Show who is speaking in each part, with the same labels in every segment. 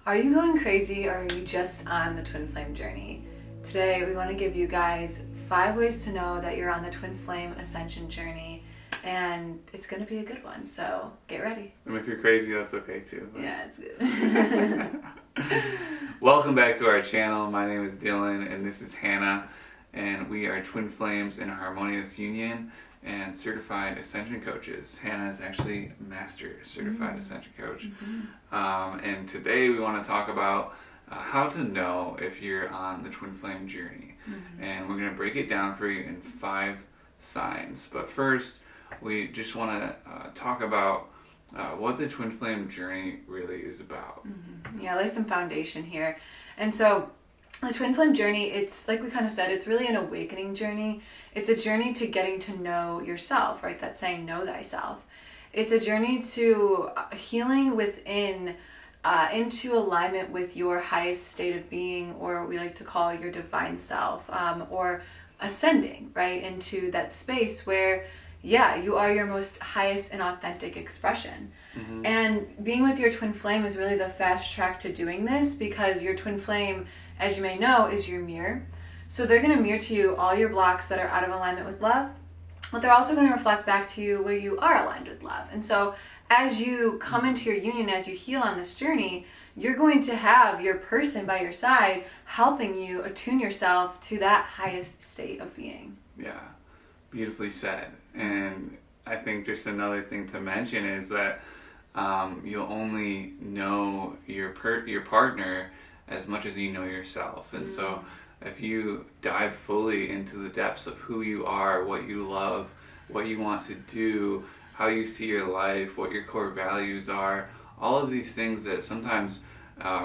Speaker 1: Are you going crazy or are you just on the twin flame journey? Today we want to give you guys 5 ways to know that you're on the twin flame ascension journey, and it's going to be a good one, so get ready.
Speaker 2: And if you're crazy, that's okay too. But...
Speaker 1: yeah, it's good.
Speaker 2: Welcome back to our channel. My name is Dylan and this is Hannah, and we are twin flames in a harmonious union and certified ascension coaches. Hannah is actually master certified ascension coach. And today we want to talk about how to know if you're on the twin flame journey. And we're going to break it down for you in 5 signs. But first, we just want to talk about what the twin flame journey really is about.
Speaker 1: Yeah, lay some foundation here. And so the twin flame journey, it's like we kind of said, it's really an awakening journey. It's a journey to getting to know yourself, right? That's saying know thyself. It's a journey to healing within, into alignment with your highest state of being, or what we like to call your divine self, or ascending, right? Into that space where, yeah, you are your most highest and authentic expression. And being with your twin flame is really the fast track to doing this, because your twin flame, as you may know, is your mirror. So they're going to mirror to you all your blocks that are out of alignment with love, but they're also going to reflect back to you where you are aligned with love. And so as you come into your union, as you heal on this journey, you're going to have your person by your side helping you attune yourself to that highest state of being.
Speaker 2: Yeah, beautifully said. And I think just another thing to mention is that you'll only know your partner as much as you know yourself. And so if you dive fully into the depths of who you are, what you love, what you want to do, how you see your life, what your core values are, all of these things that sometimes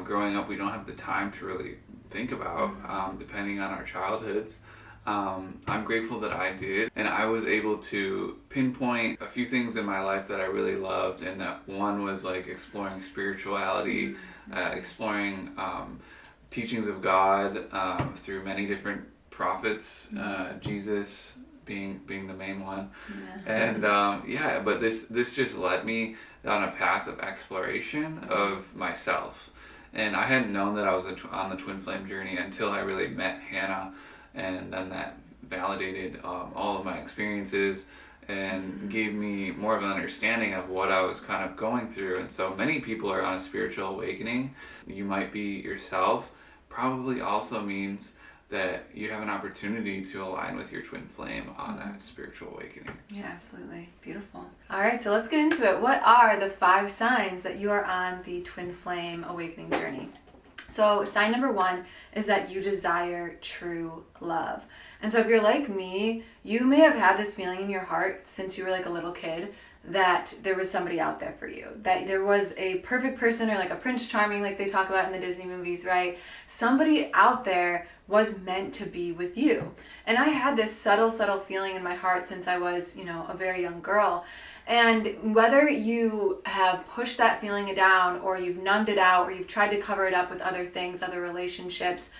Speaker 2: growing up we don't have the time to really think about, depending on our childhoods. I'm grateful that I did, and I was able to pinpoint a few things in my life that I really loved, and that one was like exploring spirituality, exploring teachings of God through many different prophets, Jesus being the main one. And but this just led me down a path of exploration of myself, and I hadn't known that I was on the twin flame journey until I really met Hannah. And then that validated all of my experiences and gave me more of an understanding of what I was kind of going through. And so many people are on a spiritual awakening. You might be yourself. Probably also means that you have an opportunity to align with your twin flame on that spiritual awakening.
Speaker 1: Yeah, absolutely. Beautiful. All right, so let's get into it. What are the 5 signs that you are on the twin flame awakening journey? So sign number 1 is that you desire true love. And so if you're like me, you may have had this feeling in your heart since you were like a little kid that there was somebody out there for you, that there was a perfect person, or like a Prince Charming like they talk about in the Disney movies, right? Somebody out there was meant to be with you. And I had this subtle feeling in my heart since I was, a very young girl. And whether you have pushed that feeling down, or you've numbed it out, or you've tried to cover it up with other things, other relationships,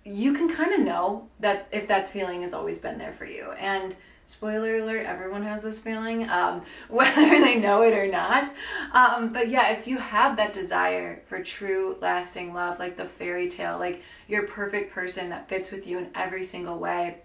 Speaker 1: you can kind of know that if that feeling has always been there for you. And spoiler alert, everyone has this feeling, whether they know it or not. But yeah, if you have that desire for true lasting love, like the fairy tale, like your perfect person that fits with you in every single way,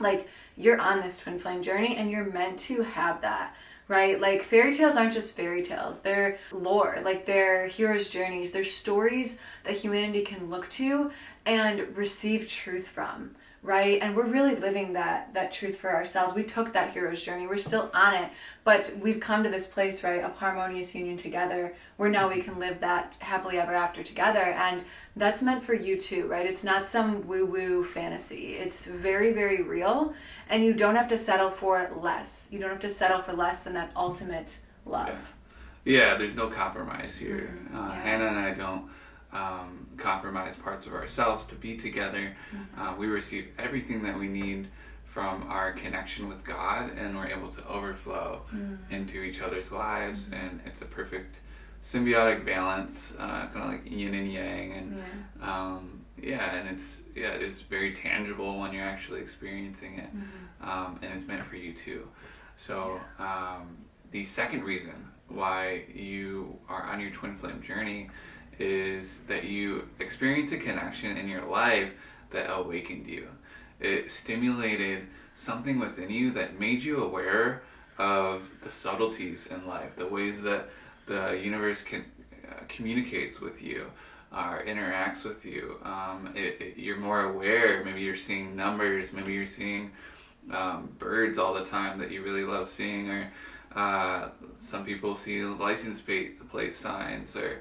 Speaker 1: like you're on this twin flame journey and you're meant to have that. Right? Like fairy tales aren't just fairy tales. They're lore, like they're heroes' journeys. They're stories that humanity can look to and receive truth from, right? And we're really living that truth for ourselves. We took that hero's journey. We're still on it, but we've come to this place, right, of harmonious union together, where now we can live that happily ever after together. And that's meant for you too, right? It's not some woo-woo fantasy. It's very, very real. And you don't have to settle for less. You don't have to settle for less than that ultimate love.
Speaker 2: Yeah, there's no compromise here. Hannah and I don't compromise parts of ourselves to be together. We receive everything that we need from our connection with God, and we're able to overflow into each other's lives, and it's a perfect symbiotic balance, kind of like yin and yang, and and it is very tangible when you're actually experiencing it, and it's meant for you too. So the second reason why you are on your twin flame journey is that you experience a connection in your life that awakened you. It stimulated something within you that made you aware of the subtleties in life, the ways that the universe communicates with you, interacts with you. You're more aware. Maybe you're seeing numbers. Maybe you're seeing birds all the time that you really love seeing, or some people see license plate signs, or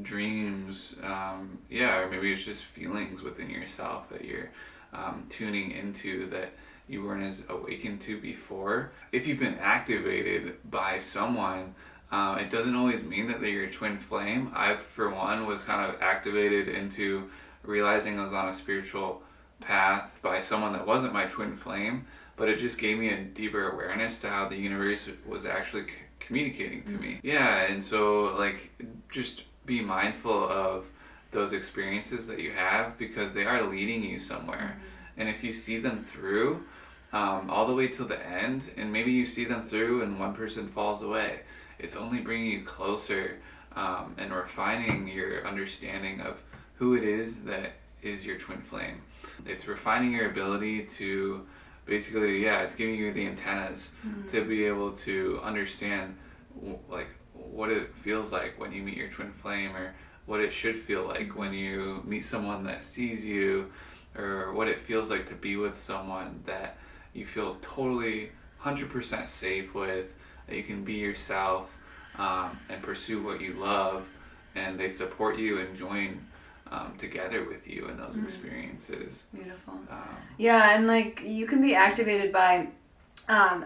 Speaker 2: dreams. Or maybe it's just feelings within yourself that you're tuning into that you weren't as awakened to before. If you've been activated by someone, it doesn't always mean that they're your twin flame. I, for one, was kind of activated into realizing I was on a spiritual path by someone that wasn't my twin flame, but it just gave me a deeper awareness to how the universe was actually communicating to me. Yeah, and so like just be mindful of those experiences that you have, because they are leading you somewhere. And if you see them through all the way till the end, and maybe you see them through and one person falls away, it's only bringing you closer and refining your understanding of who it is that is your twin flame. It's refining your ability to basically, it's giving you the antennas to be able to understand like what it feels like when you meet your twin flame, or what it should feel like when you meet someone that sees you, or what it feels like to be with someone that you feel totally 100% safe with, that you can be yourself and pursue what you love, and they support you and join together with you in those experiences.
Speaker 1: Beautiful. Yeah, and like you can be activated by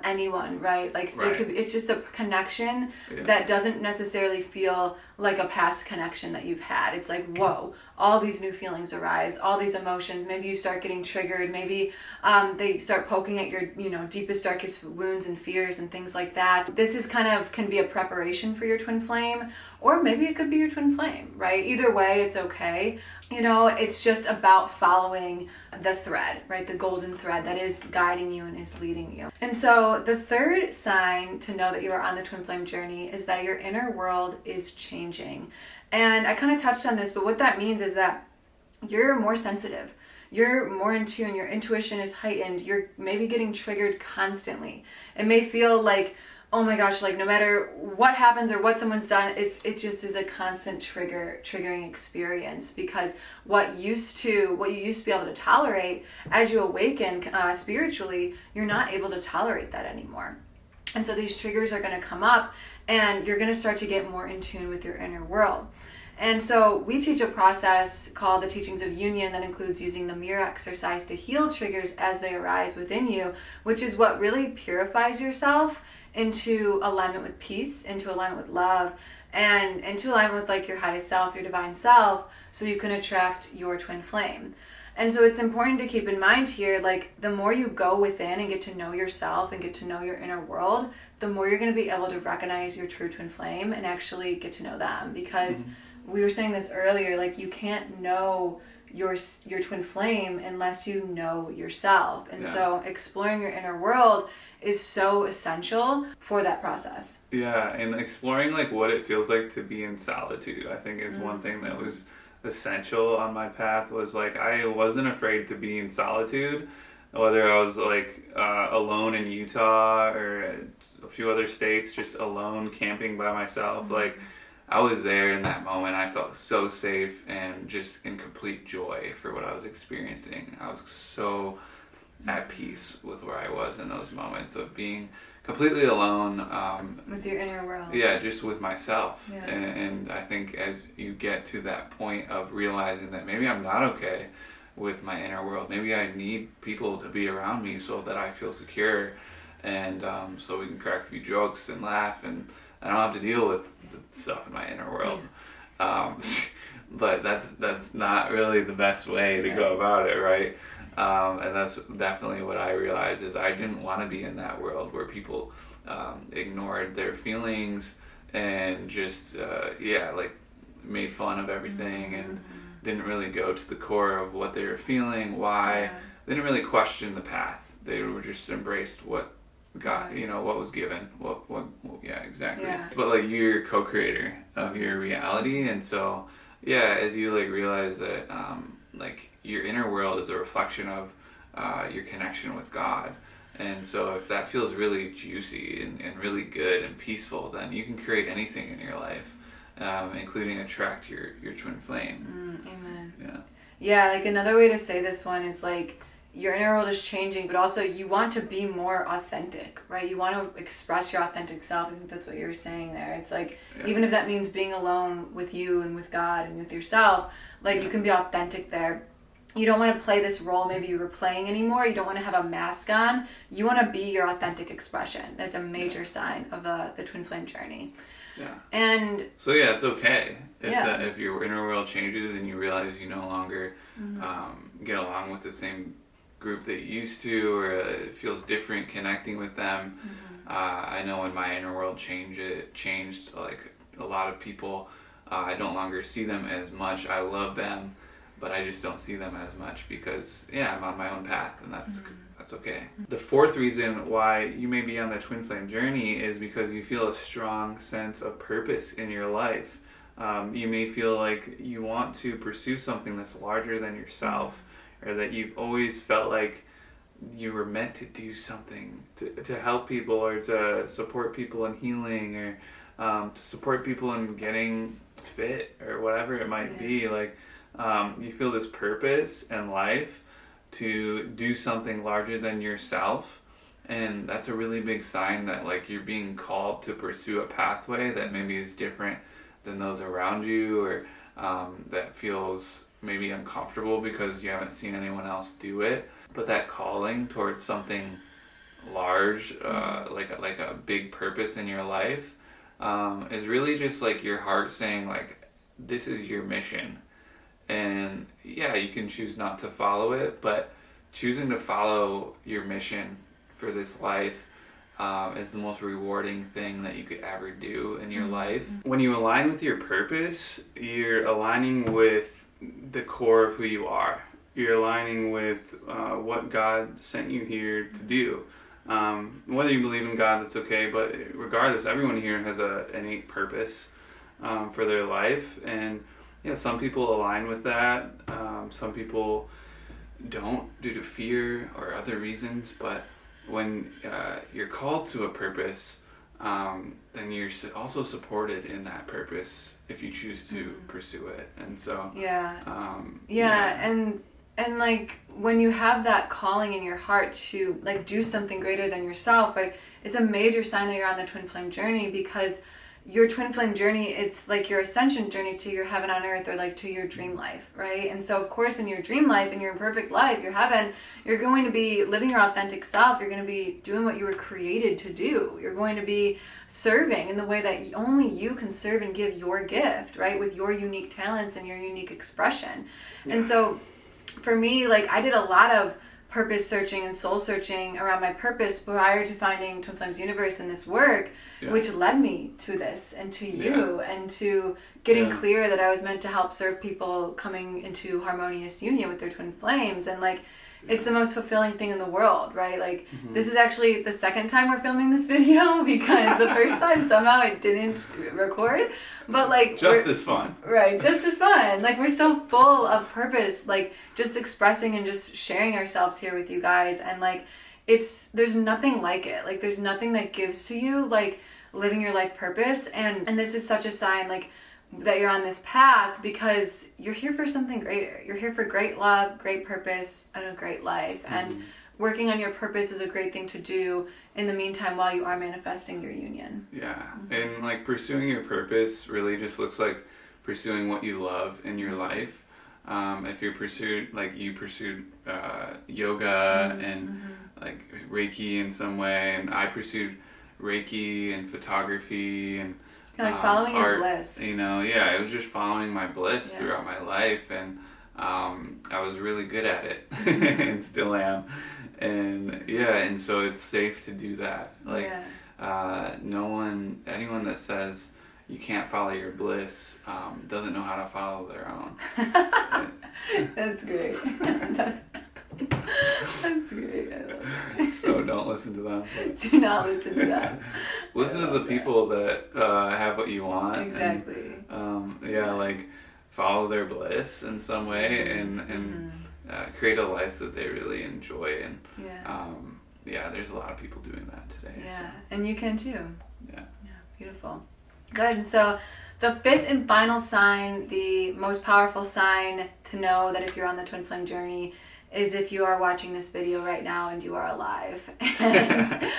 Speaker 1: anyone, right? Like right. It's just a connection that doesn't necessarily feel like a past connection that you've had. It's like, whoa, all these new feelings arise, all these emotions. Maybe you start getting triggered. Maybe they start poking at your, deepest, darkest wounds and fears and things like that. This is can be a preparation for your twin flame, or maybe it could be your twin flame, right? Either way, it's okay. It's just about following the thread, right? The golden thread that is guiding you and is leading you. And so the third sign to know that you are on the twin flame journey is that your inner world is changing. And I kind of touched on this, but what that means is that you're more sensitive. You're more in tune. Your intuition is heightened. You're maybe getting triggered constantly. It may feel like, oh my gosh, like no matter what happens or what someone's done, it just is a constant triggering experience, because what you used to be able to tolerate, as you awaken spiritually, you're not able to tolerate that anymore. And so these triggers are going to come up, and you're going to start to get more in tune with your inner world. And so we teach a process called the Teachings of Union that includes using the mirror exercise to heal triggers as they arise within you, which is what really purifies yourself into alignment with peace, into alignment with love, and into alignment with like your highest self, your divine self, so you can attract your twin flame. And so it's important to keep in mind here, like the more you go within and get to know yourself and get to know your inner world, the more you're going to be able to recognize your true twin flame and actually get to know them. Because we were saying this earlier, like you can't know your twin flame unless you know yourself. And so exploring your inner world is so essential for that process. Yeah,
Speaker 2: and exploring like what it feels like to be in solitude, I think is one thing that was essential on my path. Was like I wasn't afraid to be in solitude, whether I was like alone in Utah or a few other states, just alone camping by myself. Like I was there in that moment. I felt so safe and just in complete joy for what I was experiencing. I was so at peace with where I was in those moments of being completely alone.
Speaker 1: With your inner world.
Speaker 2: Yeah, just with myself. Yeah. And I think as you get to that point of realizing that maybe I'm not okay with my inner world, maybe I need people to be around me so that I feel secure, and so we can crack a few jokes and laugh, and I don't have to deal with the stuff in my inner world. Yeah. But that's not really the best way to go about it, right? And that's definitely what I realized, is I didn't want to be in that world where people ignored their feelings and just made fun of everything and didn't really go to the core of what they were feeling, why. They didn't really question the path. They were just embraced what God,
Speaker 1: Nice.
Speaker 2: what was given, yeah, exactly.
Speaker 1: Yeah.
Speaker 2: But like you're co-creator of your reality, and so yeah, as you like realize that like your inner world is a reflection of your connection with God, and so if that feels really juicy and really good and peaceful, then you can create anything in your life, including attract your twin flame.
Speaker 1: Amen.
Speaker 2: Yeah.
Speaker 1: Yeah, like another way to say this one is like your inner world is changing, but also you want to be more authentic, right? You want to express your authentic self. I think that's what you were saying there. It's like, even if that means being alone with you and with God and with yourself, like you can be authentic there. You don't want to play this role maybe you were playing anymore. You don't want to have a mask on. You want to be your authentic expression. That's a major sign of the twin flame journey.
Speaker 2: Yeah.
Speaker 1: And
Speaker 2: so yeah, it's okay if your inner world changes and you realize you no longer get along with the same group that you used to, or it feels different connecting with them. I know when my inner world changed, like a lot of people, I no longer see them as much. I love them, but I just don't see them as much because I'm on my own path, and that's okay. The fourth reason why you may be on the twin flame journey is because you feel a strong sense of purpose in your life. You may feel like you want to pursue something that's larger than yourself, or that you've always felt like you were meant to do something to help people, or to support people in healing, or to support people in getting fit, or whatever it might be. Like you feel this purpose in life to do something larger than yourself, and that's a really big sign that like you're being called to pursue a pathway that maybe is different than those around you, or that feels maybe uncomfortable because you haven't seen anyone else do it. But that calling towards something large, like a big purpose in your life, is really just like your heart saying like, this is your mission. And you can choose not to follow it, but choosing to follow your mission for this life is the most rewarding thing that you could ever do in your life. When you align with your purpose, you're aligning with the core of who you are. You're aligning with what God sent you here to do. Whether you believe in God, that's okay, but regardless, everyone here has an innate purpose for their life, and some people align with that. Some people don't due to fear or other reasons, but when you're called to a purpose, then you're also supported in that purpose if you choose to pursue it. And so
Speaker 1: and like when you have that calling in your heart to like do something greater than yourself, right, it's a major sign that you're on the twin flame journey, because your twin flame journey, it's like your ascension journey to your heaven on earth, or like to your dream life, right? And so of course in your dream life, in your perfect life, your heaven, you're going to be living your authentic self. You're going to be doing what you were created to do. You're going to be serving in the way that only you can serve and give your gift, right, with your unique talents and your unique expression. And so for me, like I did a lot of purpose searching and soul searching around my purpose prior to finding Twin Flames Universe and this work, which led me to this and to you and to getting clear that I was meant to help serve people coming into harmonious union with their twin flames. And like it's the most fulfilling thing in the world, right? Like this is actually the second time we're filming this video, because the first time somehow it didn't record, but like
Speaker 2: just as fun,
Speaker 1: right? Just as fun. Like we're so full of purpose, like just expressing and just sharing ourselves here with you guys. And like there's nothing like it. Like there's nothing that gives to you like living your life purpose. And this is such a sign like that you're on this path, because you're here for something greater. You're here for great love, great purpose, and a great life. And working on your purpose is a great thing to do in the meantime while you are manifesting your union.
Speaker 2: And like pursuing your purpose really just looks like pursuing what you love in your life. If you pursued yoga and like Reiki in some way, and I pursued Reiki and photography and
Speaker 1: like following
Speaker 2: art,
Speaker 1: your bliss.
Speaker 2: It was just following my bliss throughout my life, and I was really good at it and still am. And so it's safe to do that. Like anyone that says you can't follow your bliss doesn't know how to follow their own.
Speaker 1: That's great. That's great. I love it.
Speaker 2: So don't listen to them.
Speaker 1: Do not listen to that.
Speaker 2: Listen to the people that have what you want.
Speaker 1: Exactly.
Speaker 2: And, like follow their bliss in some way and create a life that they really enjoy. And there's a lot of people doing that today.
Speaker 1: Yeah,
Speaker 2: so.
Speaker 1: and you can too.
Speaker 2: Yeah.
Speaker 1: Beautiful. Good. And so the fifth and final sign, the most powerful sign to know that if you're on the twin flame journey, is if you are watching this video right now and you are alive. And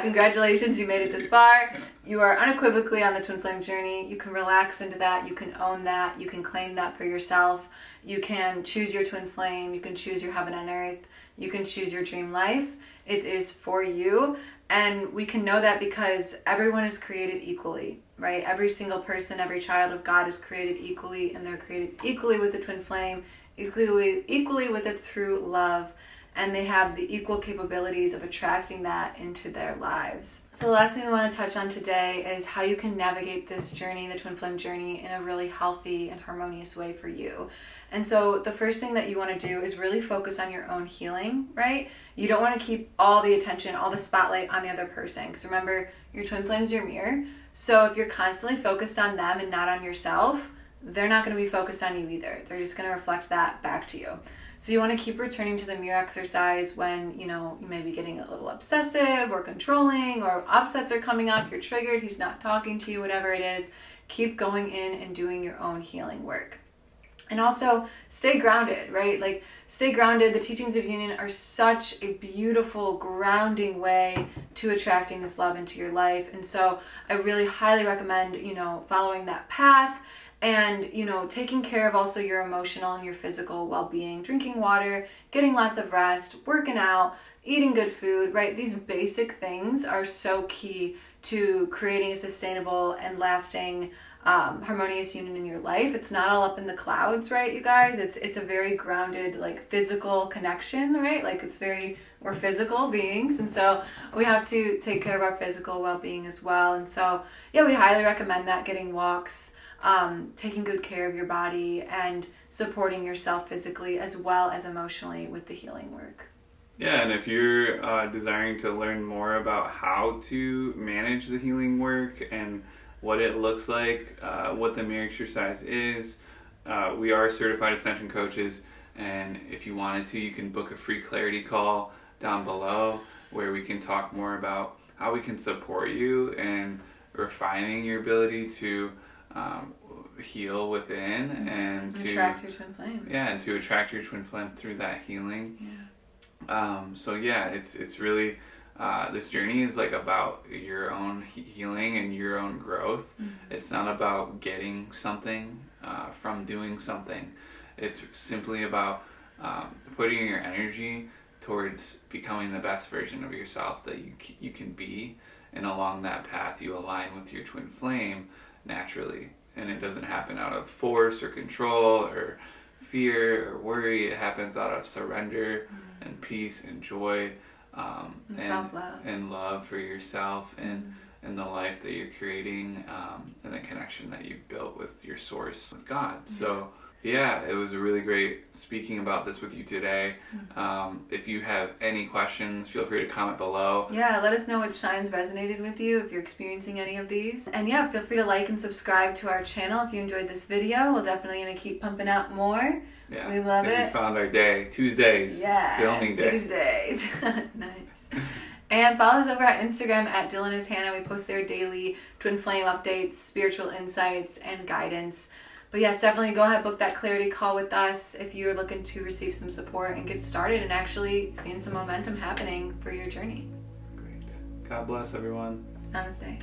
Speaker 1: congratulations, you made it this far. You are unequivocally on the twin flame journey. You can relax into that. You can own that. You can claim that for yourself. You can choose your twin flame. You can choose your heaven on earth. You can choose your dream life. It is for you. And we can know that because everyone is created equally, right? Every single person, every child of God is created equally, and they're created equally with the twin flame, equally with it through love, and they have the equal capabilities of attracting that into their lives. So the last thing we want to touch on today is how you can navigate this journey, the twin flame journey, in a really healthy and harmonious way for you. And so the first thing that you want to do is really focus on your own healing, right? You don't want to keep all the attention, all the spotlight on the other person, because remember, your twin flame is your mirror. So if you're constantly focused on them and not on yourself, they're not going to be focused on you either. They're just going to reflect that back to you. So you want to keep returning to the mirror exercise when, you may be getting a little obsessive or controlling, or upsets are coming up, you're triggered, he's not talking to you, whatever it is. Keep going in and doing your own healing work. And also stay grounded, right? Like stay grounded. The teachings of union are such a beautiful grounding way to attracting this love into your life. And so I really highly recommend, following that path and, taking care of also your emotional and your physical well-being, drinking water, getting lots of rest, working out, eating good food, right? These basic things are so key to creating a sustainable and lasting harmonious union in your life. It's not all up in the clouds, right, you guys? It's a very grounded, like physical connection, right? Like we're physical beings, and so we have to take care of our physical well-being as well. And so we highly recommend that, getting walks, taking good care of your body, and supporting yourself physically as well as emotionally with the healing work.
Speaker 2: Yeah, and if you're desiring to learn more about how to manage the healing work and what it looks like, what the mirror exercise is, we are certified ascension coaches, and if you wanted to, you can book a free clarity call down below where we can talk more about how we can support you in refining your ability to heal within and to
Speaker 1: attract your twin flame.
Speaker 2: Yeah, and to attract your twin flame through that healing. It's really this journey is like about your own healing and your own growth. It's not about getting something from doing something. It's simply about putting your energy towards becoming the best version of yourself that you can be, and along that path you align with your twin flame naturally, and it doesn't happen out of force or control or fear or worry. It happens out of surrender and peace and joy, and self-love and love for yourself and the life that you're creating, and the connection that you've built with your source, with God. So it was really great speaking about this with you today. If you have any questions, feel free to comment below.
Speaker 1: Let us know which signs resonated with you, if you're experiencing any of these. And feel free to like and subscribe to our channel if you enjoyed this video. We're definitely going to keep pumping out more. We love it.
Speaker 2: We found our day. Tuesdays. Filming day.
Speaker 1: Tuesdays. Nice. And follow us over at Instagram at Dylan is Hannah. We post there daily twin flame updates, spiritual insights, and guidance. But yes, definitely go ahead, book that clarity call with us if you're looking to receive some support and get started and actually seeing some momentum happening for your journey.
Speaker 2: Great. God bless everyone.
Speaker 1: Namaste.